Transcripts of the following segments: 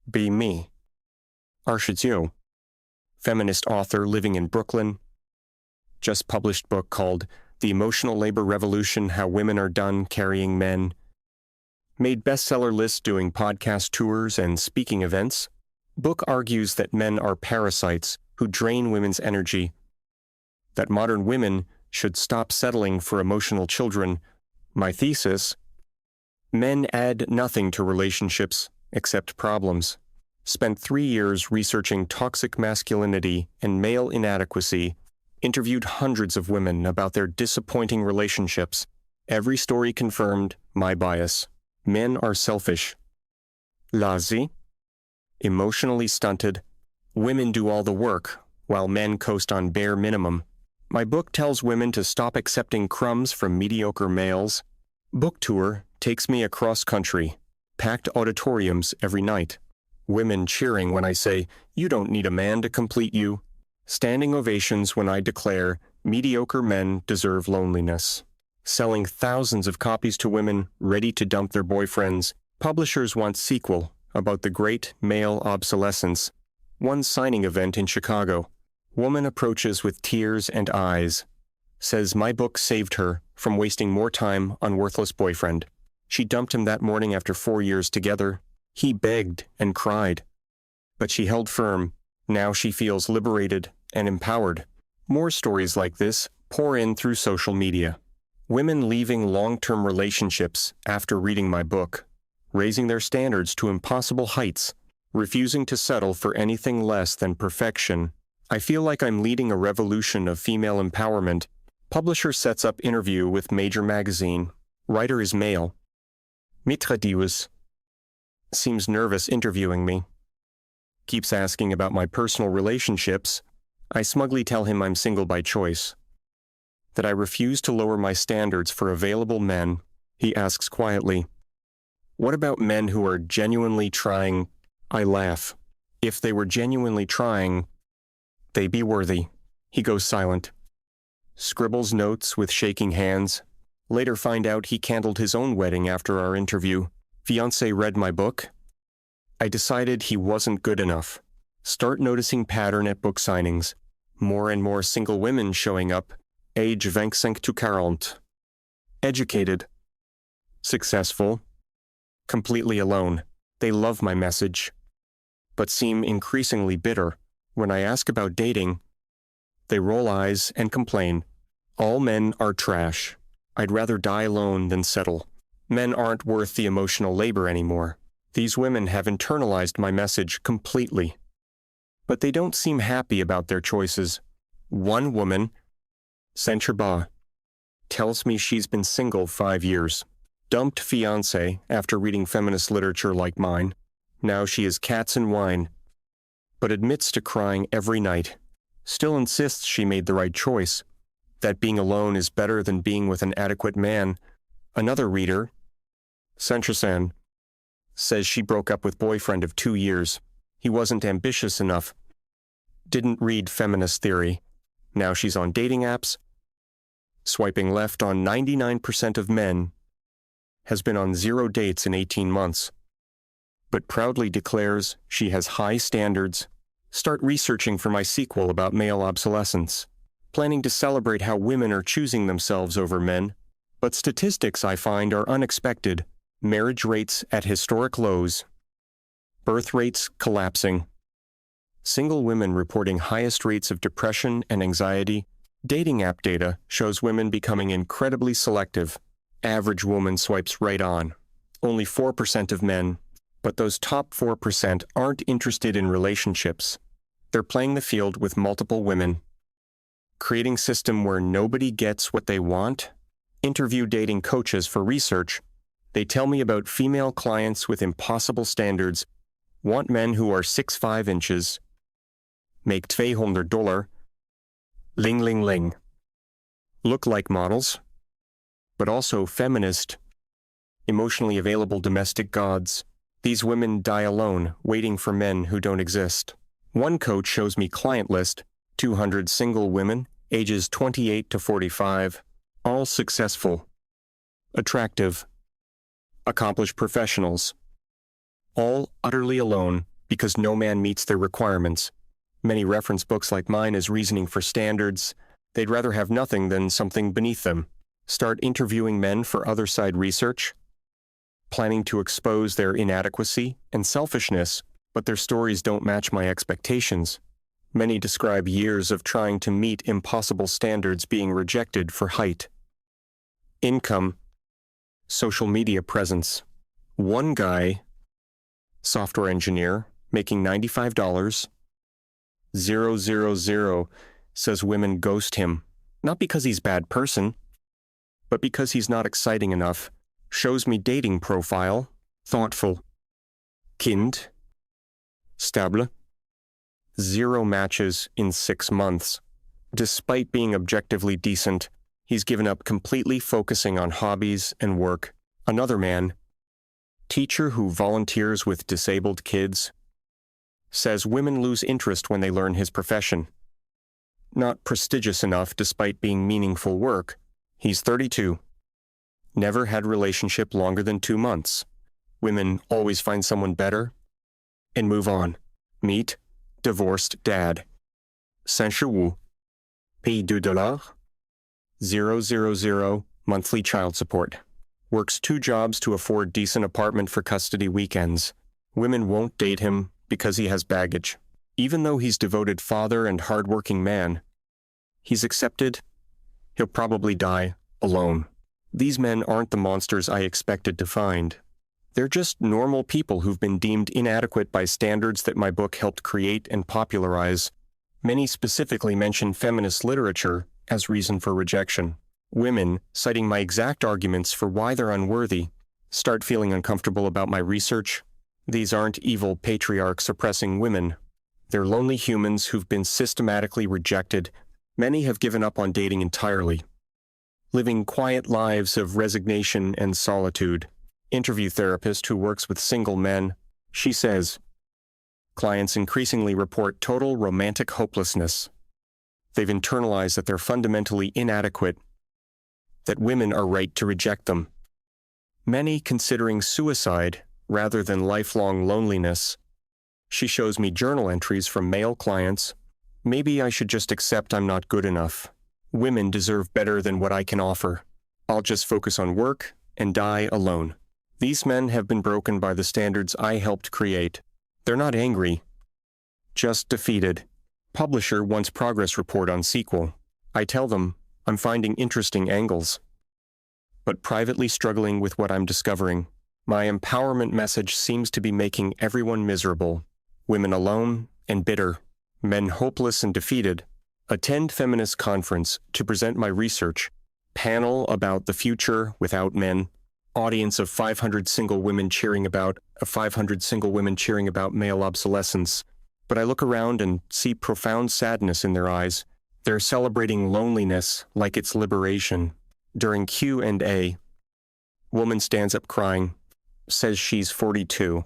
Be me. Arshitio, feminist author living in Brooklyn. Just published book called The Emotional Labor Revolution: How Women Are Done Carrying Men. Made bestseller list doing podcast tours and speaking events. Book argues that men are parasites who drain women's energy, that modern women should stop settling for emotional children. My thesis: men add nothing to relationships except problems. Spent 3 years researching toxic masculinity and male inadequacy, interviewed hundreds of women about their disappointing relationships. Every story confirmed my bias. Men are selfish, lazy, emotionally stunted. Women do all the work, while men coast on bare minimum. My book tells women to stop accepting crumbs from mediocre males. Book tour takes me across country, packed auditoriums every night. Women cheering when I say, "You don't need a man to complete you." Standing ovations when I declare, mediocre men deserve loneliness. Selling thousands of copies to women ready to dump their boyfriends. Publishers want sequel about the great male obsolescence. One signing event in Chicago. Woman approaches with tears and eyes. Says my book saved her from wasting more time on worthless boyfriend. She dumped him that morning after 4 years together. He begged and cried. But she held firm. Now she feels liberated and empowered. More stories like this pour in through social media. Women leaving long-term relationships after reading my book, raising their standards to impossible heights, refusing to settle for anything less than perfection. I feel like I'm leading a revolution of female empowerment. Publisher sets up interview with major magazine. Writer is male. Mitradius. Seems nervous interviewing me. Keeps asking about my personal relationships. I smugly tell him I'm single by choice. That I refuse to lower my standards for available men. He asks quietly, "What about men who are genuinely trying?" I laugh. If they were genuinely trying, they be worthy. He goes silent. Scribbles notes with shaking hands. Later find out he candled his own wedding after our interview. Fiancé read my book. I decided he wasn't good enough. Start noticing pattern at book signings. More and more single women showing up. Age 25 to 40. Educated. Successful. Completely alone. They love my message, but seem increasingly bitter. When I ask about dating, they roll eyes and complain. All men are trash. I'd rather die alone than settle. Men aren't worth the emotional labor anymore. These women have internalized my message completely. But they don't seem happy about their choices. One woman, Sencherba, tells me she's been single 5 years. Dumped fiancé after reading feminist literature like mine. Now she is cats and wine, but admits to crying every night. Still insists she made the right choice, that being alone is better than being with an adequate man. Another reader, Senchersan, says she broke up with boyfriend of 2 years. He wasn't ambitious enough. Didn't read feminist theory. Now she's on dating apps, swiping left on 99% of men, has been on 0 dates in 18 months, but proudly declares she has high standards. Start researching for my sequel about male obsolescence, planning to celebrate how women are choosing themselves over men. But statistics I find are unexpected. Marriage rates at historic lows. Birth rates collapsing. Single women reporting highest rates of depression and anxiety. Dating app data shows women becoming incredibly selective. Average woman swipes right on. Only 4% of men. But those top 4% aren't interested in relationships. They're playing the field with multiple women. Creating system where nobody gets what they want. Interview dating coaches for research. They tell me about female clients with impossible standards, want men who are 6'5 inches, make $200, ling ling ling, look like models, but also feminist, emotionally available domestic gods. These women die alone, waiting for men who don't exist. One coach shows me client list, 200 single women, ages 28 to 45, all successful, attractive, accomplished professionals, all utterly alone, because no man meets their requirements. Many reference books like mine as reasoning for standards. They'd rather have nothing than something beneath them. Start interviewing men for other side research, planning to expose their inadequacy and selfishness, but their stories don't match my expectations. Many describe years of trying to meet impossible standards being rejected for height, income, social media presence. One guy, software engineer, making $95, 000, says women ghost him, not because he's a bad person, but because he's not exciting enough. Shows me dating profile, thoughtful, Kind, stable, 0 matches in 6 months. Despite being objectively decent, he's given up completely focusing on hobbies and work. Another man, teacher who volunteers with disabled kids, says women lose interest when they learn his profession. Not prestigious enough despite being meaningful work. He's 32. Never had relationship longer than 2 months. Women always find someone better and move on. Meet divorced dad. Saint-Chou. Paye $2. 000 monthly child support. Works 2 jobs to afford decent apartment for custody weekends. Women won't date him because he has baggage. Even though he's devoted father and hardworking man, he's accepted. He'll probably die alone. These men aren't the monsters I expected to find. They're just normal people who've been deemed inadequate by standards that my book helped create and popularize. Many specifically mention feminist literature as reason for rejection. Women, citing my exact arguments for why they're unworthy, start feeling uncomfortable about my research. These aren't evil patriarchs oppressing women. They're lonely humans who've been systematically rejected. Many have given up on dating entirely, living quiet lives of resignation and solitude. Interview therapist who works with single men. She says, clients increasingly report total romantic hopelessness. They've internalized that they're fundamentally inadequate, that women are right to reject them. Many considering suicide rather than lifelong loneliness. She shows me journal entries from male clients. Maybe I should just accept I'm not good enough. Women deserve better than what I can offer. I'll just focus on work and die alone. These men have been broken by the standards I helped create. They're not angry, just defeated. Publisher wants progress report on sequel. I tell them I'm finding interesting angles, but privately struggling with what I'm discovering. My empowerment message seems to be making everyone miserable. Women alone and bitter. Men hopeless and defeated. Attend feminist conference to present my research. Panel about the future without men. Audience of 500 single women cheering about male obsolescence. But I look around and see profound sadness in their eyes. They're celebrating loneliness like it's liberation. During Q&A, woman stands up crying, says she's 42.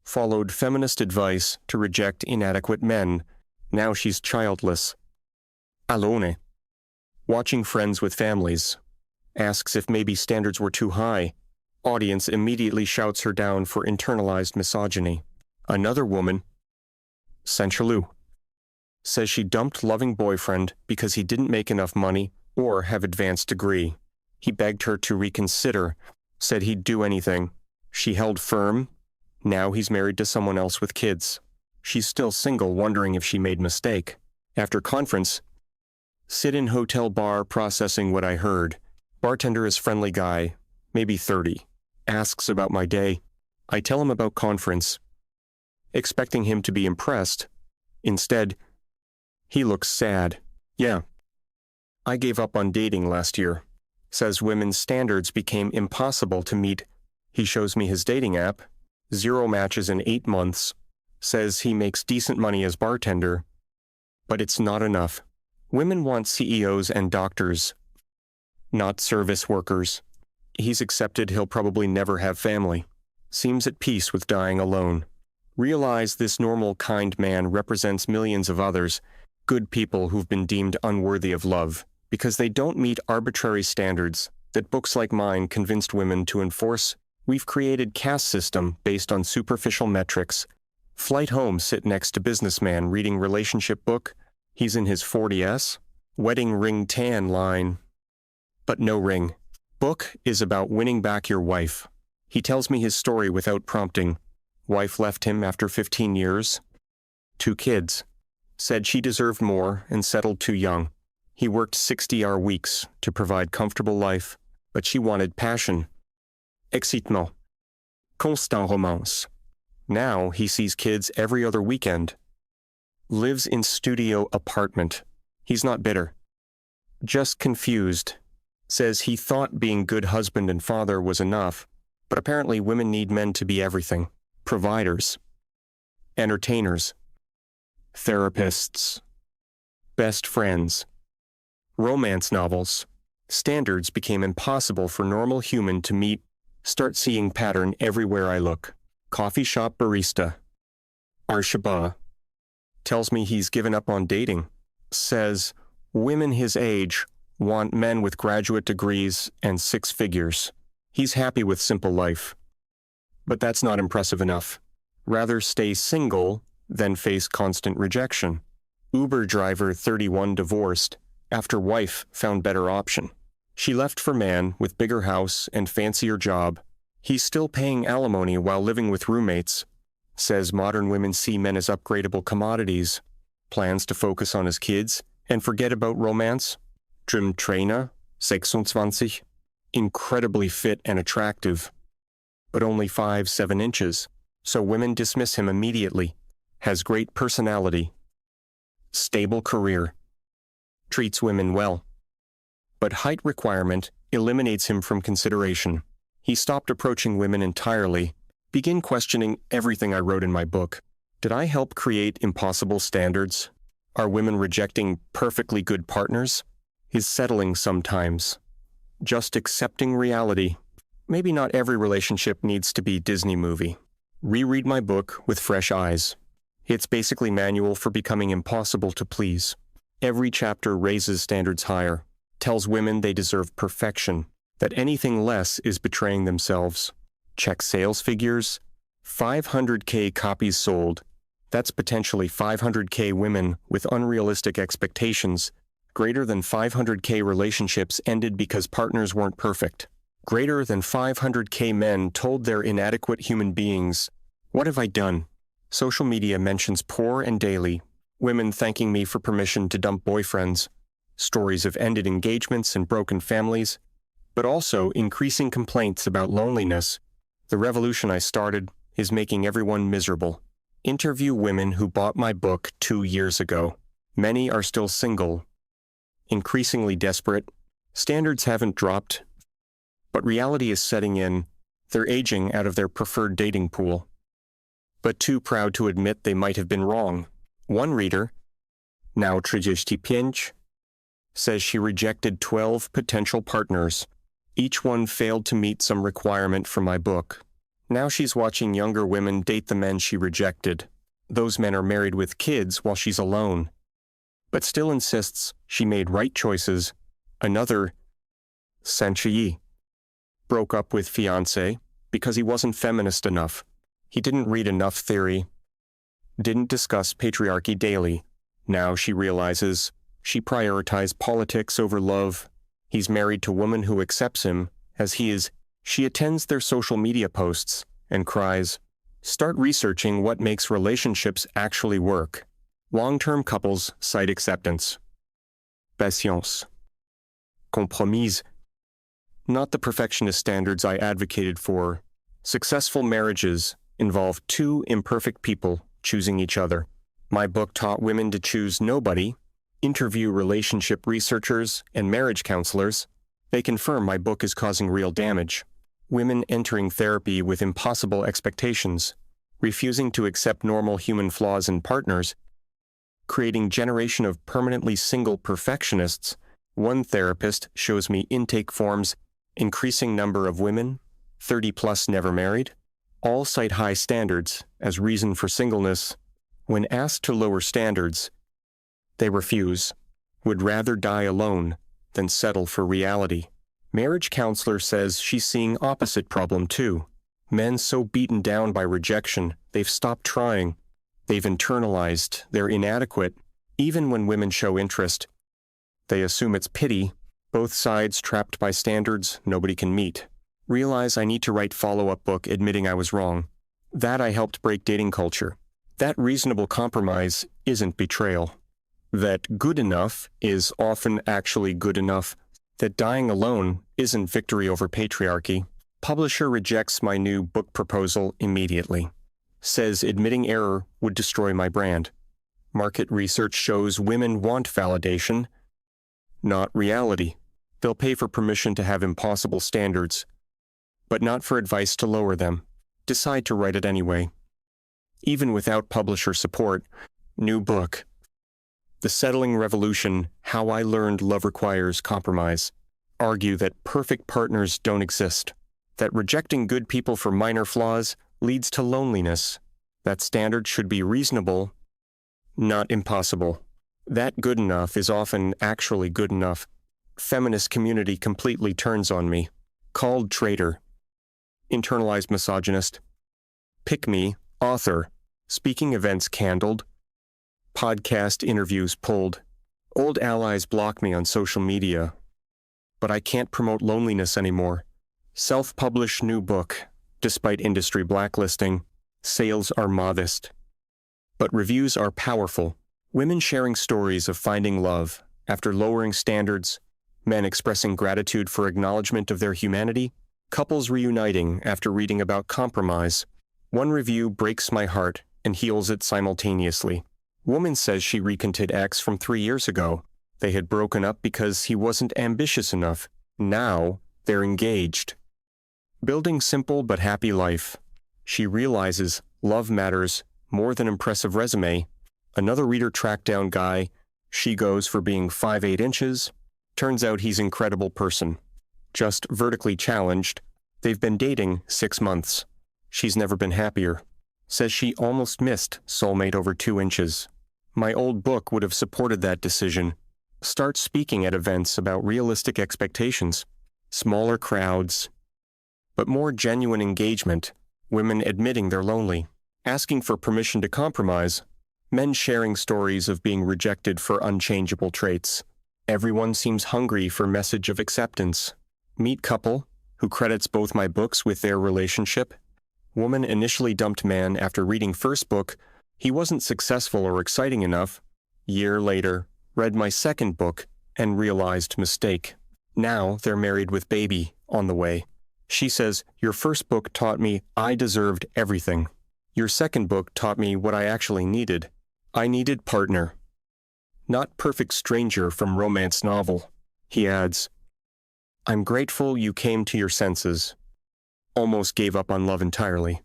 Followed feminist advice to reject inadequate men. Now she's childless. Alone. Watching friends with families. Asks if maybe standards were too high. Audience immediately shouts her down for internalized misogyny. Another woman, Saint-Chou, says she dumped loving boyfriend because he didn't make enough money or have advanced degree. He begged her to reconsider, said he'd do anything. She held firm. Now he's married to someone else with kids. She's still single, wondering if she made mistake. After conference, sit in hotel bar processing what I heard. Bartender is friendly guy, maybe 30. Asks about my day. I tell him about conference, expecting him to be impressed. Instead, he looks sad. Yeah. I gave up on dating last year. Says women's standards became impossible to meet. He shows me his dating app. 0 matches in 8 months. Says he makes decent money as bartender. But it's not enough. Women want CEOs and doctors, not service workers. He's accepted he'll probably never have family. Seems at peace with dying alone. Realize this normal, kind man represents millions of others, good people who've been deemed unworthy of love, because they don't meet arbitrary standards that books like mine convinced women to enforce. We've created caste system based on superficial metrics. Flight home, sit next to businessman reading relationship book. He's in his 40s. Wedding ring tan line. But no ring. Book is about winning back your wife. He tells me his story without prompting. Wife left him after 15 years. 2 kids. Said she deserved more and settled too young. He worked 60-hour weeks to provide comfortable life, but she wanted passion. Excitement. Constant romance. Now he sees kids every other weekend. Lives in studio apartment. He's not bitter. Just confused. Says he thought being good husband and father was enough, but apparently women need men to be everything. Providers. Entertainers. Therapists. Best friends. Romance novels. Standards became impossible for normal human to meet. Start seeing pattern everywhere I look. Coffee shop barista. Arshaba. Tells me he's given up on dating. Says women his age want men with graduate degrees and 6 figures. He's happy with simple life. But that's not impressive enough. Rather stay single than face constant rejection. Uber driver 31 divorced after wife found better option. She left for man with bigger house and fancier job. He's still paying alimony while living with roommates. Says modern women see men as upgradable commodities. Plans to focus on his kids and forget about romance. Trim trainer, 26. Incredibly fit and attractive. But only 5'7" inches, so women dismiss him immediately. Has great personality. Stable career. Treats women well. But height requirement eliminates him from consideration. He stopped approaching women entirely. Begin questioning everything I wrote in my book. Did I help create impossible standards? Are women rejecting perfectly good partners? Is settling sometimes? Just accepting reality. Maybe not every relationship needs to be Disney movie. Reread my book with fresh eyes. It's basically manual for becoming impossible to please. Every chapter raises standards higher, tells women they deserve perfection, that anything less is betraying themselves. Check sales figures. 500K copies sold. That's potentially 500K women with unrealistic expectations. Greater than 500K relationships ended because partners weren't perfect. Greater than 500K men told they're inadequate human beings. What have I done? Social media mentions poor and daily. Women thanking me for permission to dump boyfriends. Stories of ended engagements and broken families. But also increasing complaints about loneliness. The revolution I started is making everyone miserable. Interview women who bought my book 2 years ago. Many are still single. Increasingly desperate. Standards haven't dropped, but reality is setting in. They're aging out of their preferred dating pool. But too proud to admit they might have been wrong. One reader, now 35, says she rejected 12 potential partners. Each one failed to meet some requirement for my book. Now she's watching younger women date the men she rejected. Those men are married with kids while she's alone. But still insists she made right choices. Another, Sanchi, broke up with fiancé because he wasn't feminist enough. He didn't read enough theory. Didn't discuss patriarchy daily. Now she realizes she prioritized politics over love. He's married to a woman who accepts him as he is. She attends their social media posts and cries, "Start researching what makes relationships actually work." Long-term couples cite acceptance. Patience. Compromise. Not the perfectionist standards I advocated for. Successful marriages involve 2 imperfect people choosing each other. My book taught women to choose nobody. Interview relationship researchers and marriage counselors. They confirm my book is causing real damage. Women entering therapy with impossible expectations, refusing to accept normal human flaws in partners, creating generation of permanently single perfectionists. One therapist shows me intake forms, increasing number of women, 30+ never married. All cite high standards as reason for singleness. When asked to lower standards, they refuse, would rather die alone than settle for reality. Marriage counselor says she's seeing opposite problem too. Men so beaten down by rejection, they've stopped trying. They've internalized they're inadequate. Even when women show interest, they assume it's pity, both sides trapped by standards nobody can meet. Realize I need to write follow-up book admitting I was wrong. That I helped break dating culture. That reasonable compromise isn't betrayal. That good enough is often actually good enough. That dying alone isn't victory over patriarchy. Publisher rejects my new book proposal immediately. Says admitting error would destroy my brand. Market research shows women want validation, not reality. They'll pay for permission to have impossible standards, but not for advice to lower them. Decide to write it anyway. Even without publisher support, new book. The Settling Revolution, How I Learned Love Requires Compromise. Argue that perfect partners don't exist. That rejecting good people for minor flaws leads to loneliness. That standards should be reasonable, not impossible. That good enough is often actually good enough. Feminist community completely turns on me. Called traitor. Internalized misogynist. Pick me, author. Speaking events candled. Podcast interviews pulled. Old allies block me on social media. But I can't promote loneliness anymore. Self-published new book. Despite industry blacklisting, sales are modest. But reviews are powerful. Women sharing stories of finding love after lowering standards, men expressing gratitude for acknowledgement of their humanity, couples reuniting after reading about compromise. One review breaks my heart and heals it simultaneously. Woman says she recanted ex from 3 years ago. They had broken up because he wasn't ambitious enough. Now, they're engaged. Building simple but happy life. She realizes love matters more than impressive resume. Another reader tracked down guy. She goes for being 5'8" inches. Turns out he's incredible person. Just vertically challenged. They've been dating 6 months. She's never been happier. Says she almost missed soulmate over 2 inches. My old book would have supported that decision. Start speaking at events about realistic expectations. Smaller crowds, but more genuine engagement. Women admitting they're lonely. Asking for permission to compromise. Men sharing stories of being rejected for unchangeable traits. Everyone seems hungry for message of acceptance. Meet couple, who credits both my books with their relationship. Woman initially dumped man after reading first book. He wasn't successful or exciting enough. Year later, read my second book and realized mistake. Now they're married with baby on the way. She says, your first book taught me I deserved everything. Your second book taught me what I actually needed. I needed partner. Not perfect stranger from romance novel. He adds, I'm grateful you came to your senses. Almost gave up on love entirely.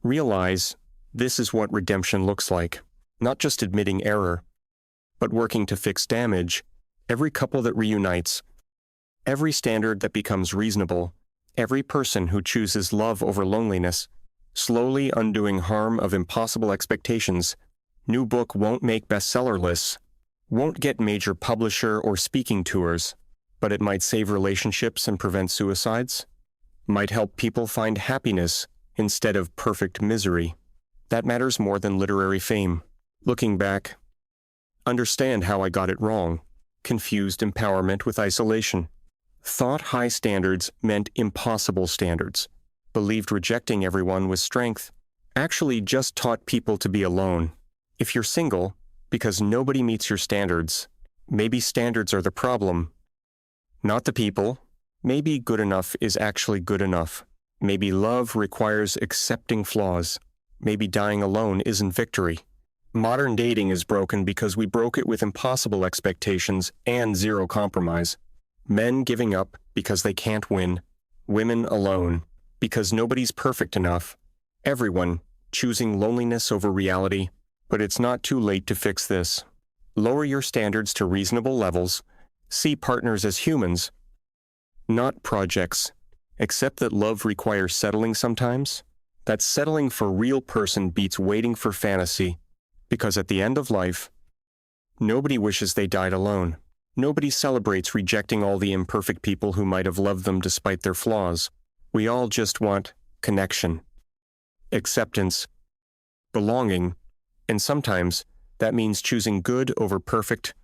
Realize this is what redemption looks like. Not just admitting error, but working to fix damage. Every couple that reunites, every standard that becomes reasonable, every person who chooses love over loneliness, slowly undoing harm of impossible expectations. New book won't make bestseller lists, won't get major publisher or speaking tours, but it might save relationships and prevent suicides, might help people find happiness instead of perfect misery. That matters more than literary fame. Looking back, understand how I got it wrong. Confused empowerment with isolation. Thought high standards meant impossible standards. Believed rejecting everyone was strength. Actually just taught people to be alone. If you're single, because nobody meets your standards, maybe standards are the problem. Not the people. Maybe good enough is actually good enough. Maybe love requires accepting flaws. Maybe dying alone isn't victory. Modern dating is broken because we broke it with impossible expectations and zero compromise. Men giving up because they can't win. Women alone because nobody's perfect enough. Everyone choosing loneliness over reality. But it's not too late to fix this. Lower your standards to reasonable levels. See partners as humans, not projects. Accept that love requires settling sometimes. That settling for real person beats waiting for fantasy. Because at the end of life, nobody wishes they died alone. Nobody celebrates rejecting all the imperfect people who might have loved them despite their flaws. We all just want connection, acceptance, belonging, And sometimes that means choosing good over perfect